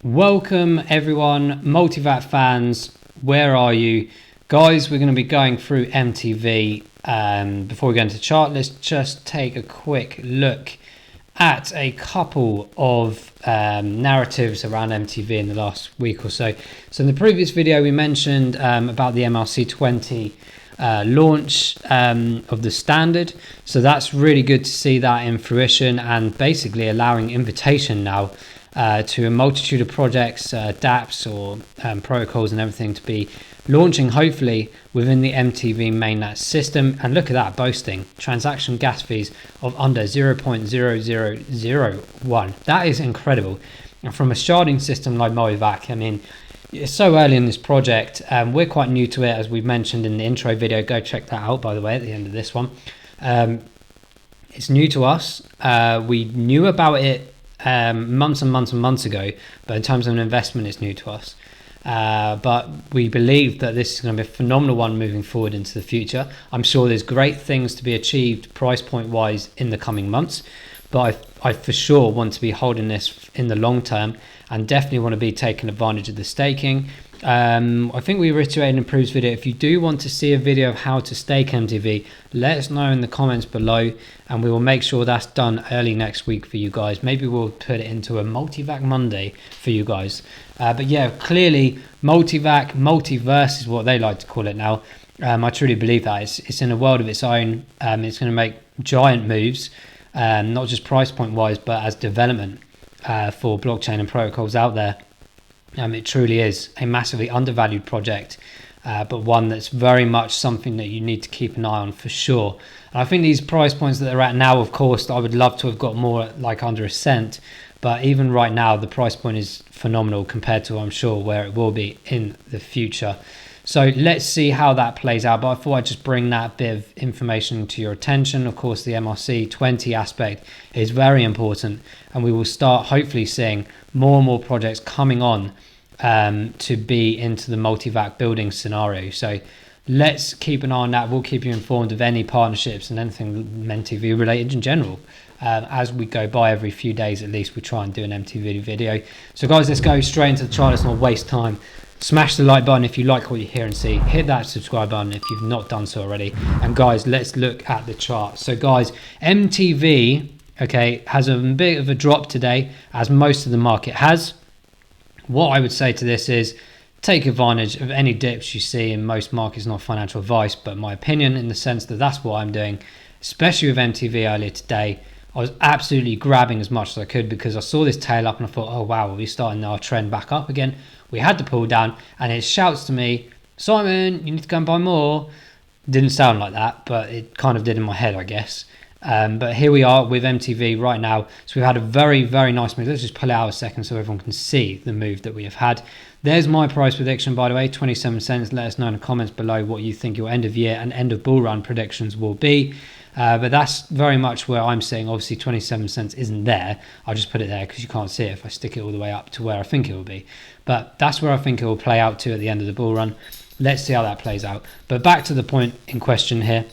Welcome everyone, MultiVac fans, where are you? Guys, we're going to be going through MTV. Before we go into the chart, let's just take a quick look at a couple of narratives around MTV in the last week or so. So in the previous video, we mentioned about the MRC20 launch of the standard. So that's really good to see that in fruition and basically allowing invitation now to a multitude of projects, dApps or protocols and everything to be launching hopefully within the MTV mainnet system. And look at that, boasting transaction gas fees of under 0.0001. That is incredible. And from a sharding system like MultiVac, I mean, it's so early in this project. We're quite new to it, as we've mentioned in the intro video. Go check that out, by the way, at the end of this one. It's new to us. We knew about it months and months ago, but in terms of an investment, it's new to us. But we believe that this is going to be a phenomenal one moving forward into the future. I'm sure there's great things to be achieved price point wise in the coming months, but I for sure want to be holding this in the long term and definitely want to be taking advantage of the staking. I think we reiterated in the previous video, if you do want to see a video of how to stake MTV, let us know in the comments below and we will make sure that's done early next week for you guys. Maybe we'll put it into a MultiVac Monday for you guys. But yeah, clearly MultiVac, multiverse is what they like to call it now. I truly believe that it's in a world of its own. It's going to make giant moves, not just price point wise, but as development for blockchain and protocols out there. It truly is a massively undervalued project, but one that's very much something that you need to keep an eye on for sure. And I think these price points that they're at now, of course, I would love to have got more, like under a cent, but even right now the price point is phenomenal compared to, I'm sure, where it will be in the future. So let's see how that plays out, but I thought I'd just bring that bit of information to your attention. Of course, the MRC20 aspect is very important, and we will start hopefully seeing more and more projects coming on to be into the MultiVac building scenario. So let's keep an eye on that. We'll keep you informed of any partnerships and anything MTV related in general. As we go by every few days, at least we try and do an MTV video. So guys, let's go straight into the chart. Let's not waste time. Smash the like button if you like what you hear and see. Hit that subscribe button if you've not done so already. And guys, let's look at the chart. So guys, MTV, okay, has a bit of a drop today, as most of the market has. What I would say to this is take advantage of any dips you see in most markets. Not financial advice, but my opinion, in the sense that that's what I'm doing, especially with MTV earlier today. I was absolutely grabbing as much as I could because I saw this tail up and I thought, oh wow, we're starting our trend back up again. We had to pull down and it shouts to me, Simon, you need to go and buy more. Didn't sound like that, but it kind of did in my head, I guess. But here we are with MTV right now. So we've had a very, very nice move. Let's just pull it out a second so everyone can see the move that we have had. There's my price prediction, by the way, 27 cents. Let us know in the comments below what you think your end of year and end of bull run predictions will be. But that's very much where I'm saying. Obviously 27 cents isn't there. I'll just put it there because you can't see it if I stick it all the way up to where I think it will be. But that's where I think it will play out to at the end of the bull run. Let's see how that plays out. But back to the point in question here.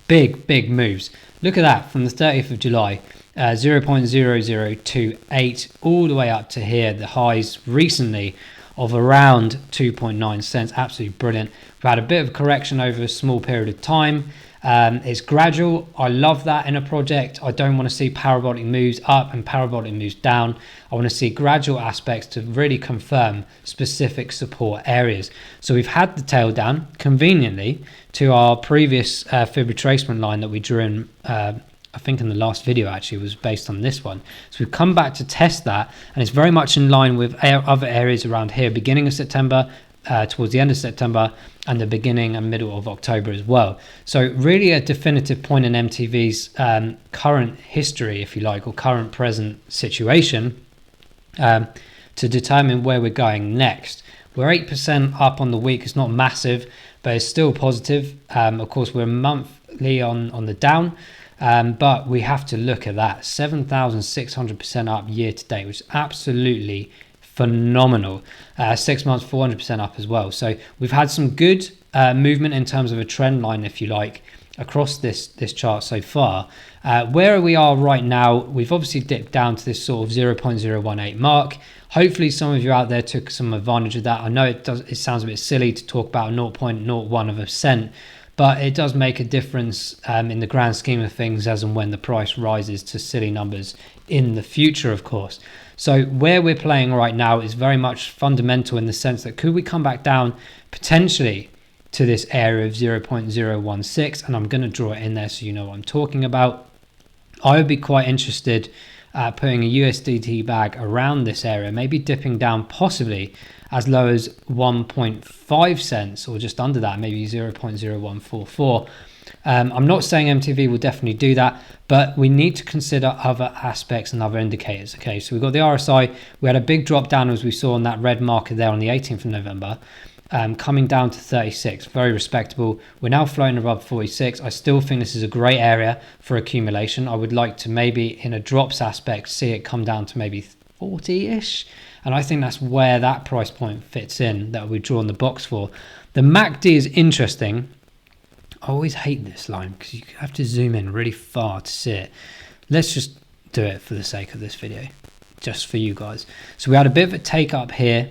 Big moves. Look at that from the 30th of July, 0.0028 all the way up to here. The highs recently of around 2.9 cents. Absolutely brilliant. We've had a bit of a correction over a small period of time. It's gradual. I love that in a project. I don't want to see parabolic moves up and parabolic moves down. I want to see gradual aspects to really confirm specific support areas. So we've had the tail down conveniently to our previous fib retracement line that we drew in, I think in the last video actually was based on this one. So we've come back to test that, and it's very much in line with other areas around here, beginning of September, towards the end of September, and the beginning and middle of October as well. So really a definitive point in MTV's current history, if you like, or current present situation to determine where we're going next. We're 8% up on the week. It's not massive, but it's still positive. Of course, we're monthly on the down, but we have to look at that 7,600% up year to date, which is absolutely phenomenal. 6 months 400% up as well. So we've had some good movement in terms of a trend line, if you like, across this chart so far. Where we are right now, we've obviously dipped down to this sort of 0.018 mark. Hopefully some of you out there took some advantage of that. I know it sounds a bit silly to talk about 0.01 of a cent, but it does make a difference in the grand scheme of things as and when the price rises to silly numbers in the future, of course. So where we're playing right now is very much fundamental in the sense that could we come back down potentially to this area of 0.016, and I'm going to draw it in there so you know what I'm talking about. I would be quite interested putting a USDT bag around this area, maybe dipping down possibly as low as 1.5 cents or just under that, maybe 0.0144. I'm not saying MTV will definitely do that, but we need to consider other aspects and other indicators. Okay, so we've got the RSI. We had a big drop down as we saw on that red marker there on the 18th of November. Coming down to 36, very respectable. We're now floating above 46. I still think this is a great area for accumulation. I would like to maybe in a drops aspect see it come down to maybe 40-ish, and I think that's where that price point fits in that we've drawn the box for. The MACD is interesting. I always hate this line because you have to zoom in really far to see it. Let's just do it for the sake of this video, just for you guys. So we had a bit of a take up here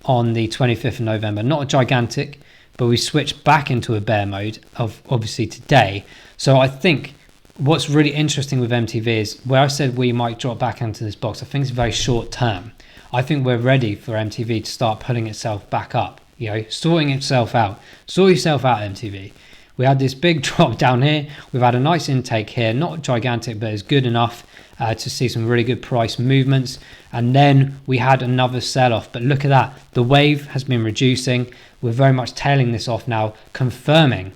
on the 25th of November, not a gigantic, but we switched back into a bear mode of obviously today. So I think what's really interesting with MTV is where I said we might drop back into this box, I think it's very short term. I think we're ready for MTV to start pulling itself back up, sorting itself out. Sort yourself out, MTV. We had this big drop down here. We've had a nice intake here, not gigantic, but it's good enough to see some really good price movements. And then we had another sell-off, but look at that. The wave has been reducing. We're very much tailing this off now, confirming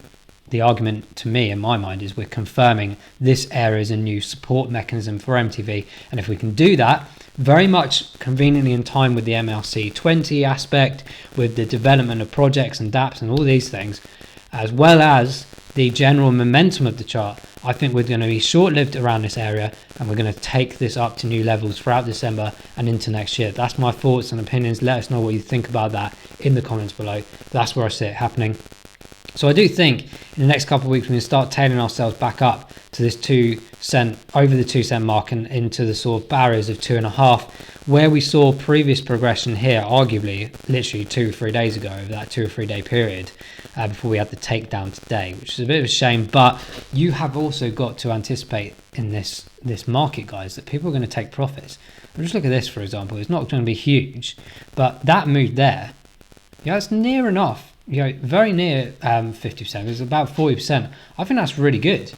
the argument to me in my mind is we're confirming this area is a new support mechanism for MTV. And if we can do that, very much conveniently in time with the MRC20 aspect, with the development of projects and dApps and all these things, as well as the general momentum of the chart, I think we're going to be short-lived around this area and we're going to take this up to new levels throughout December and into next year. That's my thoughts and opinions. Let us know what you think about that in the comments below. That's where I see it happening. So I do think in the next couple of weeks we're going to start tailing ourselves back up to this 2 cent, over the 2 cent mark and into the sort of barriers of 2.5, where we saw previous progression here, arguably literally 2 or 3 days ago over that 2 or 3 day period before we had the takedown today, which is a bit of a shame. But you have also got to anticipate in this market, guys, that people are going to take profits. Just look at this, for example. It's not going to be huge, but that move there, it's near enough. Very near 50%. It's about 40%. I think that's really good.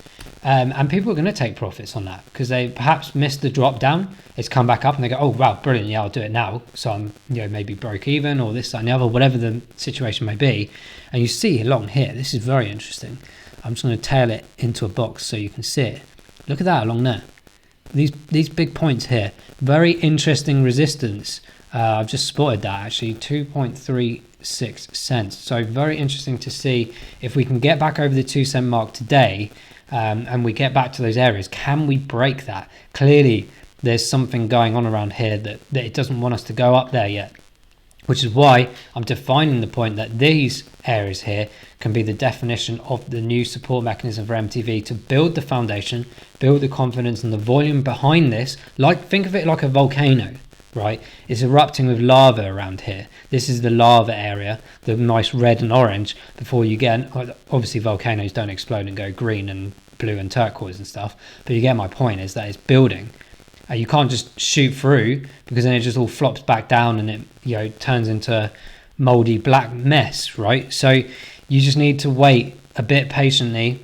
And people are going to take profits on that because they perhaps missed the drop down. It's come back up and they go, oh, wow, brilliant. Yeah, I'll do it now. So I'm, maybe broke even or this, that, and the other, whatever the situation may be. And you see along here, this is very interesting. I'm just going to tail it into a box so you can see it. Look at that along there. These big points here, very interesting resistance. I've just spotted that actually, 2.36 cents. So very interesting to see if we can get back over the 2 cent mark today and we get back to those areas. Can we break that? Clearly, there's something going on around here that it doesn't want us to go up there yet, which is why I'm defining the point that these areas here can be the definition of the new support mechanism for MTV to build the foundation, build the confidence and the volume behind this. Think of it like a volcano, right? It's erupting with lava around here. This is the lava area, the nice red and orange before you get, obviously volcanoes don't explode and go green and blue and turquoise and stuff, but you get my point is that it's building. You can't just shoot through because then it just all flops back down and it turns into moldy black mess, right? So you just need to wait a bit patiently,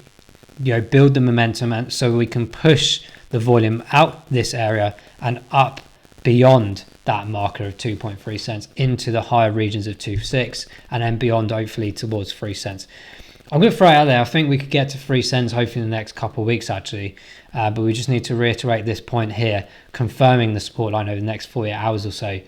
build the momentum and so we can push the volume out this area and up beyond that marker of 2.3 cents into the higher regions of 2.6 and then beyond hopefully towards 3 cents. I'm going to throw it out there. I think we could get to 3 cents hopefully in the next couple of weeks actually, but we just need to reiterate this point here, confirming the support line over the next 48 hours or so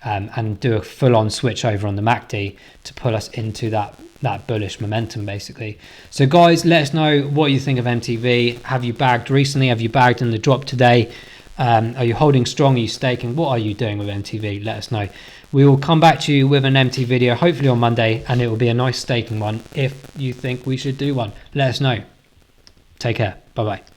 and do a full-on switch over on the MACD to pull us into that bullish momentum basically. So guys, let us know what you think of MTV. Have you bagged recently? Have you bagged in the drop today? Are you holding strong? Are you staking? What are you doing with MTV? Let us know. We will come back to you with an MT video hopefully on Monday and it will be a nice staking one if you think we should do one. Let us know. Take care. Bye bye.